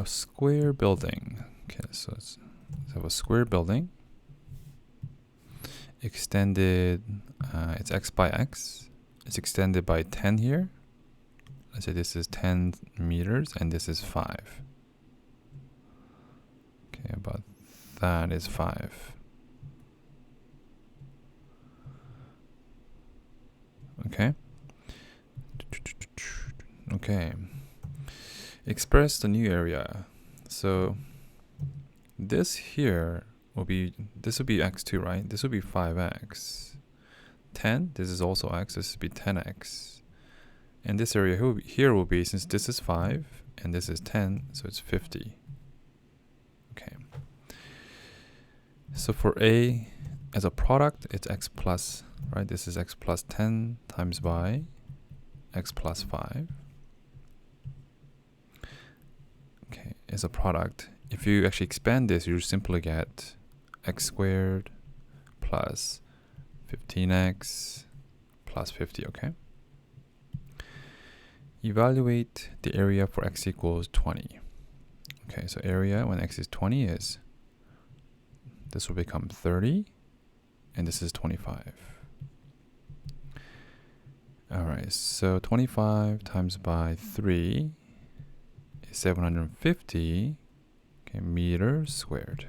a square building. Okay, so let's have a square building. Extended, it's x by x. It's extended by 10 here. Let's say this is 10 meters and this is 5. Okay, about that is 5. Okay. Okay. Express the new area. So this here will be, this will be x2, right? This will be 5x. 10, this is also x, this will be 10x. And this area here will be, since this is 5 and this is 10, so it's 50. Okay. So for A, as a product, it's x plus, right? This is x plus 10 times by x plus 5. Okay, as a product, if you actually expand this, you simply get x squared plus 15x plus 50, okay? Evaluate the area for x equals 20. Okay, so area when x is 20 is, this will become 30, and this is 25. Alright, so 25 times by 3 is 750 meters squared.